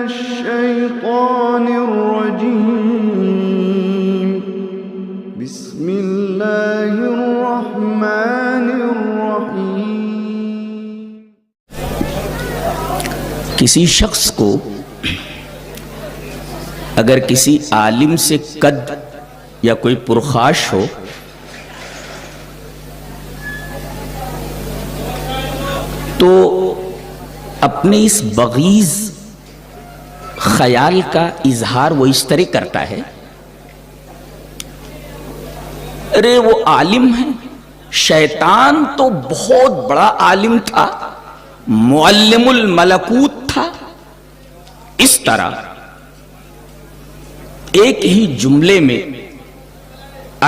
الشيطان الرجيم بسم الله الرحمن الرحيم۔ کسی شخص کو اگر کسی عالم سے قد یا کوئی پرخاش ہو تو اپنے اس بغیض خیال کا اظہار وہ اس طرح کرتا ہے، ارے وہ عالم ہے، شیطان تو بہت بڑا عالم تھا، معلم الملکوت تھا۔ اس طرح ایک ہی جملے میں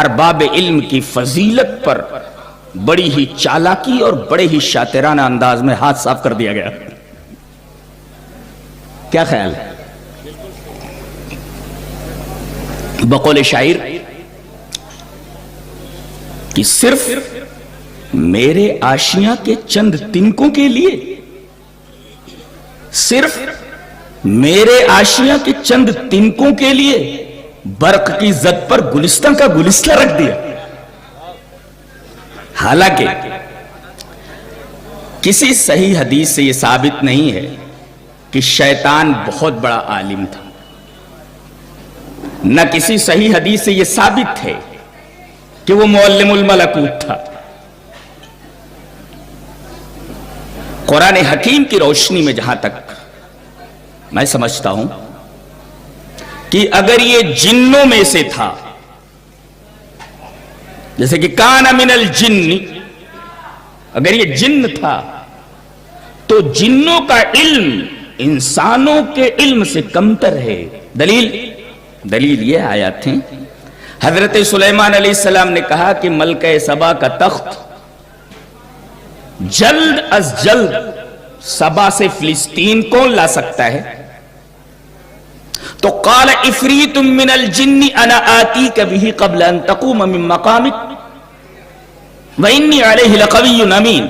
ارباب علم کی فضیلت پر بڑی ہی چالاکی اور بڑے ہی شاطرانہ انداز میں ہاتھ صاف کر دیا گیا۔ کیا خیال ہے؟ بقول شاعر کہ صرف میرے آشیاں کے چند تنکوں کے لیے، صرف میرے آشیاں کے چند تنکوں کے لیے برق کی زد پر گلستان کا گلستہ رکھ دیا۔ حالانکہ کسی صحیح حدیث سے یہ ثابت نہیں ہے کہ شیطان بہت بڑا عالم تھا، نہ کسی صحیح حدیث سے یہ ثابت ہے کہ وہ معلم الملکوت تھا۔ قرآن حکیم کی روشنی میں جہاں تک میں سمجھتا ہوں کہ اگر یہ جنوں میں سے تھا، جیسے کہ کان من الجن، اگر یہ جن تھا تو جنوں کا علم انسانوں کے علم سے کمتر ہے۔ دلیل یہ آیات ہیں، حضرت سلیمان علیہ السلام نے کہا کہ ملکہ سبا کا تخت جلد از جلد سبا سے فلسطین کون لا سکتا ہے؟ تو قال افریت من الجن انا آتیک بہ قبل ان تقوم من مقامک وانی علیہ لقوی امین۔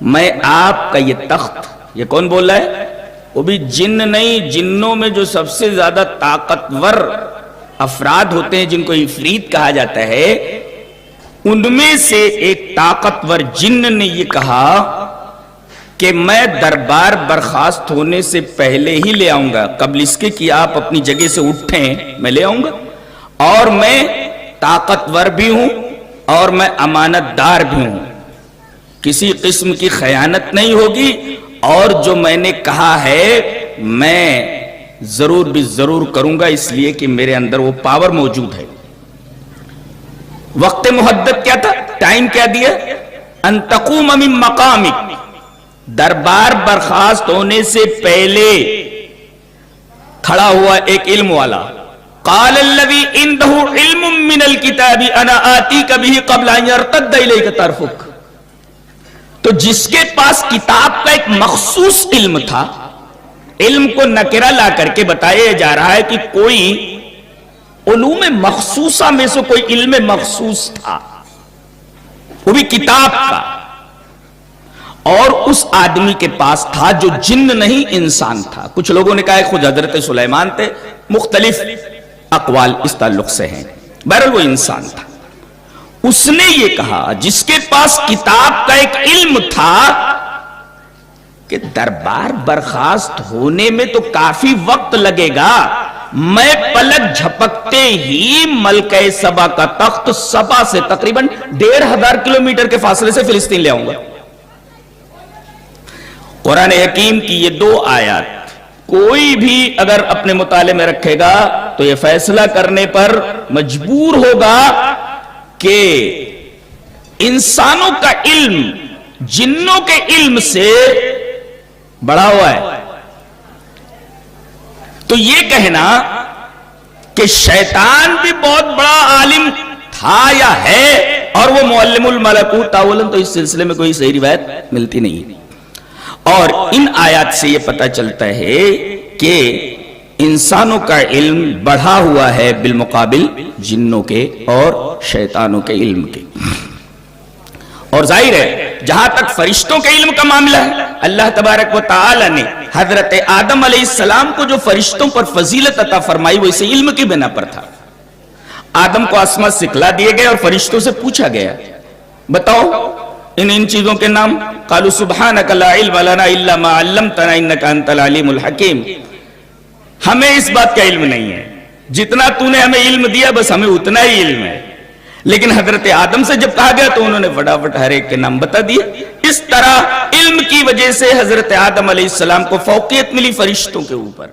میں آپ کا یہ تخت، یہ کون بول رہا ہے؟ وہ بھی جن نہیں، جنوں میں جو سب سے زیادہ طاقتور افراد ہوتے ہیں جن کو افریت کہا جاتا ہے، ان میں سے ایک طاقتور جن نے یہ کہا کہ میں دربار برخاست ہونے سے پہلے ہی لے آؤں گا، قبل اس کے کہ آپ اپنی جگہ سے اٹھیں میں لے آؤں گا، اور میں طاقتور بھی ہوں اور میں امانت دار بھی ہوں، کسی قسم کی خیانت نہیں ہوگی، اور جو میں نے کہا ہے میں ضرور بھی ضرور کروں گا، اس لیے کہ میرے اندر وہ پاور موجود ہے۔ وقت محدد کیا تھا؟ ٹائم کیا دیا؟ ان تقوم من مقامک، دربار برخاست ہونے سے پہلے کھڑا ہوا ایک علم والا، قال الذی عنده علم من الکتاب انا آتیک بہ قبل ان یرتد الیک طرفک۔ تو جس کے پاس کتاب کا ایک مخصوص علم تھا، علم کو نکرہ لا کر کے بتایا جا رہا ہے کہ کوئی علوم مخصوصہ میں سے کوئی علم مخصوص تھا، وہ بھی کتاب کا، اور اس آدمی کے پاس تھا جو جن نہیں انسان تھا۔ کچھ لوگوں نے کہا خود حضرت سلیمان تھے، مختلف اقوال اس تعلق سے ہیں، بہرحال وہ انسان تھا۔ اس نے یہ کہا جس کے پاس کتاب کا ایک علم تھا کہ دربار برخاست ہونے میں تو کافی وقت لگے گا، میں پلک جھپکتے ہی ملکہ سبا کا تخت سبا سے تقریباً 1500 کلومیٹر کے فاصلے سے فلسطین لے آؤں گا۔ قرآن حکیم کی یہ دو آیات کوئی بھی اگر اپنے مطالعے میں رکھے گا تو یہ فیصلہ کرنے پر مجبور ہوگا کہ انسانوں کا علم جنوں کے علم سے بڑا ہوا ہے۔ تو یہ کہنا کہ شیطان بھی بہت بڑا عالم تھا یا ہے اور وہ معلم الملکوت تاولن، تو اس سلسلے میں کوئی صحیح روایت ملتی نہیں۔ اور ان آیات سے یہ پتہ چلتا ہے کہ انسانوں کا علم بڑھا ہوا ہے بالمقابل جنوں کے اور شیطانوں کے علم کے۔ اور ظاہر ہے جہاں تک فرشتوں کے علم کا معاملہ ہے، اللہ تبارک و تعالی نے حضرت آدم علیہ السلام کو جو فرشتوں پر فضیلت عطا فرمائی وہ اسے علم کی بنا پر تھا۔ آدم کو اسماء سکھلا دیے گئے اور فرشتوں سے پوچھا گیا بتاؤ ان چیزوں کے نام، قالوا سبحانک لا علم لنا الا ما علمتنا انک انت العلیم الحکیم، ہمیں اس بات کا علم نہیں ہے، جتنا تو نے ہمیں علم دیا بس ہمیں اتنا ہی علم ہے۔ لیکن حضرت آدم سے جب کہا گیا تو انہوں نے فٹافٹ ہر ایک کے نام بتا دیے۔ اس طرح علم کی وجہ سے حضرت آدم علیہ السلام کو فوقیت ملی فرشتوں کے اوپر۔